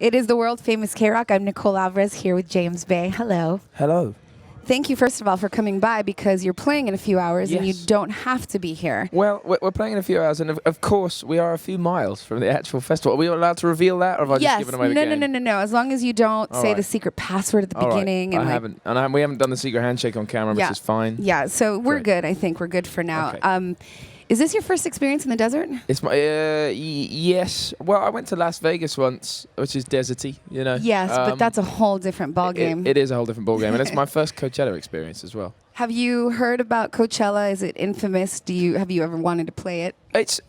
It is the world famous KROQ. I'm Nicole Alvarez here with James Bay. Hello. Hello. Thank you, first of all, for coming by because you're playing in a few hours and you Yes. don't have to be here. Well, we're playing in a few hours, and of course, we are a few miles from the actual festival. Are we allowed to reveal that, or have I just given away the game? No. As long as you don't All say right. the secret password at the All right. beginning. I And haven't. And we haven't done the secret handshake on camera, Yeah. which is fine. Yeah, so we're Great. good. I think we're good for now. Okay. Is this your first experience in the desert? It's my yes. Well, I went to Las Vegas once, which is deserty, you know. Yes, but that's a whole different ballgame. It is a whole different ballgame, and it's my first Coachella experience as well. Have you heard about Coachella? Is it infamous? Have you ever wanted to play it? It's.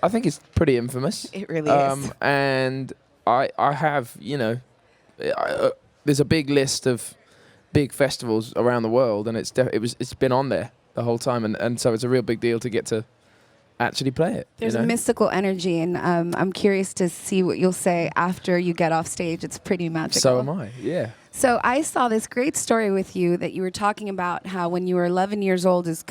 I think it's pretty infamous. It really is. And I have, you know, there's a big list of big festivals around the world, and it's been on there the whole time, and so it's a real big deal to get to actually play it. There's you know? a mystical energy, and I'm curious to see what you'll say after you get off stage. It's pretty magical. So am I, yeah. So I saw this great story with you that you were talking about how when you were 11 years old it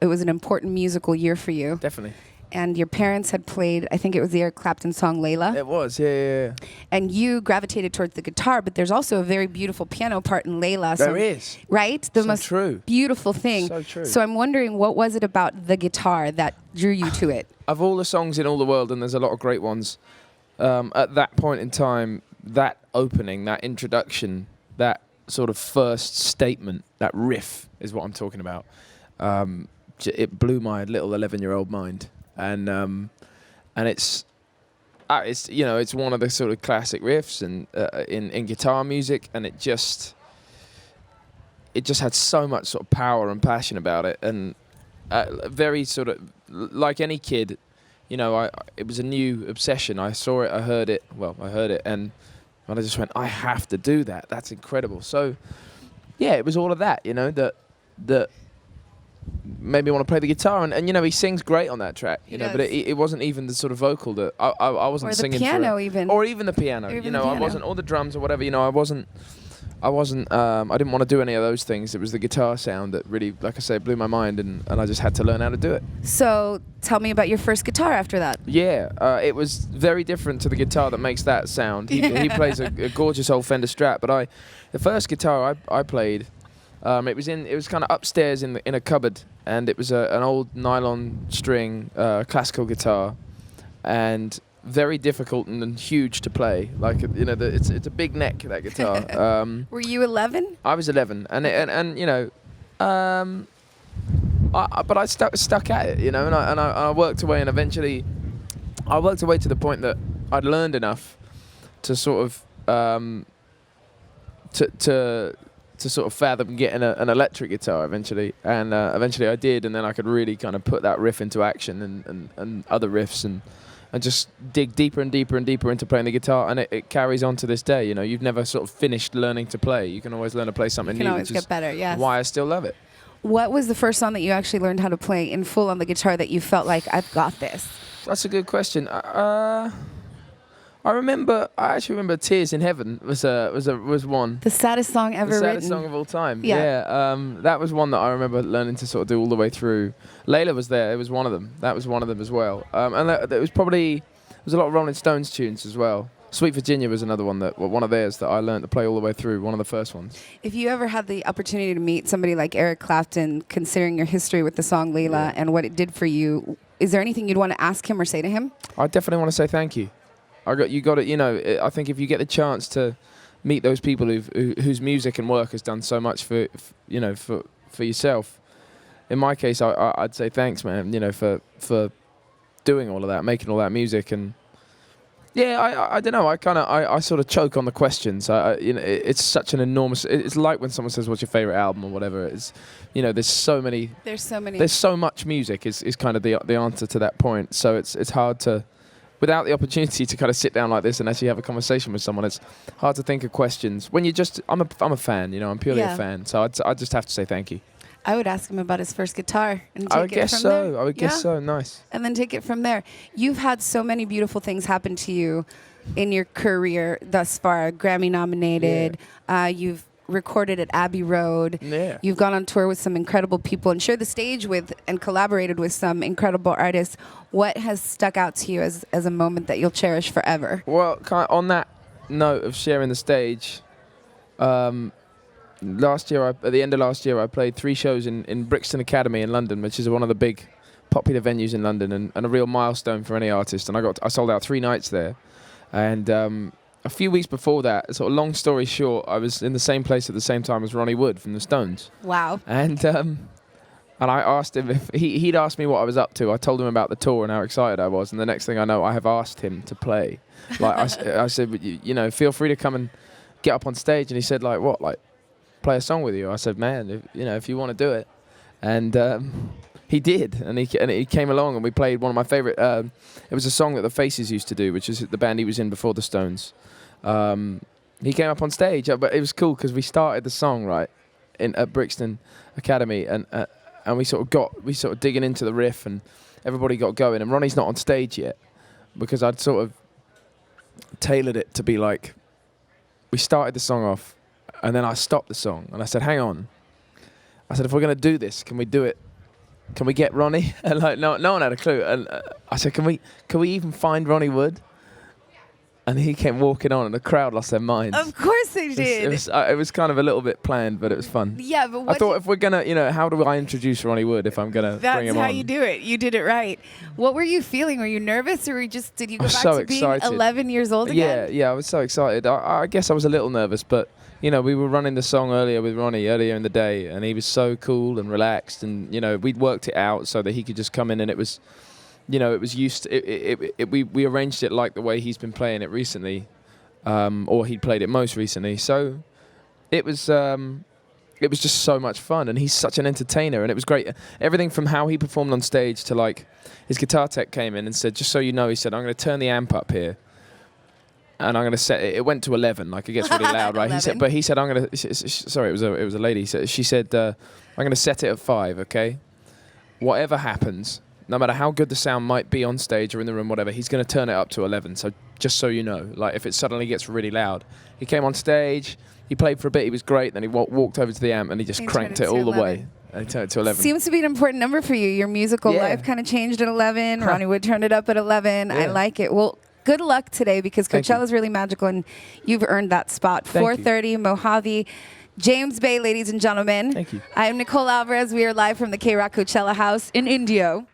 was an important musical year for you. Definitely. And your parents had played, I think it was the Eric Clapton song Layla. It was, yeah. And you gravitated towards the guitar, but there's also a very beautiful piano part in Layla. There is. Right? The So most true. beautiful thing. So true. So I'm wondering, what was it about the guitar that drew you to it? Of all the songs in all the world, and there's a lot of great ones, at that point in time, that opening, that introduction, that sort of first statement, that riff is what I'm talking about. It blew my little 11-year-old mind. And it's you know, it's one of the sort of classic riffs and in guitar music, and it just had so much sort of power and passion about it, and very sort of like any kid, you know, it was a new obsession. I saw it, I heard it, and I just went, I have to do that. That's incredible. So yeah, it was all of that, you know, that made me want to play the guitar, and you know, he sings great on that track, you know, but it wasn't even the sort of vocal that I wasn't Or the singing piano for even. or even the piano, Or even you the know, I piano. wasn't, or the drums or whatever, you know, I didn't want to do any of those things. It was the guitar sound that really, like I say, blew my mind, and I just had to learn how to do it. So tell me about your first guitar after that. Yeah, it was very different to the guitar that makes that sound. He plays a gorgeous old Fender Strat, but the first guitar I played, it was kind of upstairs in a cupboard, and it was an old nylon string classical guitar, and very difficult and huge to play. Like, you know, it's a big neck, that guitar. Were you 11? I was 11, and you know, but I stuck at it, you know, and I worked away, and eventually I worked away to the point that I'd learned enough to sort of to sort of fathom getting an electric guitar eventually, and eventually I did, and then I could really kind of put that riff into action and other riffs and just dig deeper and deeper and deeper into playing the guitar, and it carries on to this day. You know, you've never sort of finished learning to play. You can always learn to play something You can new, always which is get better, yes. why I still love it. What was the first song that you actually learned how to play in full on the guitar that you felt like, I've got this? That's a good question. I actually remember "Tears in Heaven" was one. The saddest song ever The written. saddest song of all time. Yeah. That was one that I remember learning to sort of do all the way through. Layla was there. It was one of them. That was one of them as well. And there was a lot of Rolling Stones tunes as well. Sweet Virginia was another one one of theirs that I learned to play all the way through. One of the first ones. If you ever had the opportunity to meet somebody like Eric Clapton, considering your history with the song Layla and what it did for you, is there anything you'd want to ask him or say to him? I definitely want to say thank you. You got it. You know, I think if you get the chance to meet those people whose music and work has done so much for yourself, in my case, I'd say thanks, man. You know, for doing all of that, making all that music, and yeah, I don't know. I sort of choke on the questions. You know, it's such an enormous. It's like when someone says, "What's your favorite album?" or whatever. It's, you know, there's so much music is kind of the answer to that point. So it's hard to. Without the opportunity to kind of sit down like this and actually have a conversation with someone, it's hard to think of questions. When I'm a fan, you know, I'm purely a fan. So I just have to say thank you. I would ask him about his first guitar and take I would it guess from so. there. I would guess so. Nice. And then take it from there. You've had so many beautiful things happen to you in your career thus far. Grammy nominated. Yeah. You've recorded at Abbey Road. Yeah. You've gone on tour with some incredible people and shared the stage with and collaborated with some incredible artists. What has stuck out to you as a moment that you'll cherish forever? Well, on that note of sharing the stage, last year, at the end of last year, I played 3 shows in Brixton Academy in London, which is one of the big popular venues in London and a real milestone for any artist. And I sold out 3 nights there. And a few weeks before that, sort of long story short, I was in the same place at the same time as Ronnie Wood from the Stones. Wow. And I asked him if he'd asked me what I was up to. I told him about the tour and how excited I was. And the next thing I know, I have asked him to play. Like I said, you know, feel free to come and get up on stage. And he said, like, what? Like, play a song with you? I said, man, if you want to do it. And he did. And he came along and we played one of my favorite. It was a song that the Faces used to do, which is the band he was in before the Stones. He came up on stage, but it was cool because we started the song right at Brixton Academy, and we sort of digging into the riff, and everybody got going. And Ronnie's not on stage yet because I'd sort of tailored it to be like, we started the song off, and then I stopped the song, and I said, hang on. I said, if we're going to do this, can we do it? Can we get Ronnie? And like, no one had a clue. And I said, can we even find Ronnie Wood? And he came walking on, and the crowd lost their minds. Of course they did. It was kind of a little bit planned, but it was fun. Yeah, but I thought if we're gonna, how do I introduce Ronnie Wood if I'm gonna bring him on? That's how you do it. You did it did. What were you feeling? Were you nervous, or did you go back so to being excited. 11 years old again? Yeah, I was so excited. I guess I was a little nervous, but we were running the song earlier with Ronnie earlier in the day, and he was so cool and relaxed, and we'd worked it out so that he could just come in, and it was, it was used. We arranged it like the way he's been playing it recently. Or he'd played it most recently. So it was just so much fun, and he's such an entertainer, and it was great. Everything from how he performed on stage to like his guitar tech came in and said, just so you know, he said, I'm going to turn the amp up here, and I'm going to set it. It went to 11, like it gets really loud, right? He said, I'm going to. Sorry, it was a lady. She said, I'm going to set it at 5, okay? Whatever happens, no matter how good the sound might be on stage or in the room, whatever, he's going to turn it up to 11. So just so you know, like if it suddenly gets really loud. He came on stage, he played for a bit, he was great, then he walked over to the amp and he just cranked it all the way. And he turned it to 11. Seems to be an important number for you. Your musical life kind of changed at 11. Ronnie Wood turned it up at 11. Yeah. I like it. Well, good luck today because Coachella is really magical and you've earned that spot. 4:30, Mojave. James Bay, ladies and gentlemen. Thank you. I am Nicole Alvarez. We are live from the KROQ Coachella House in Indio.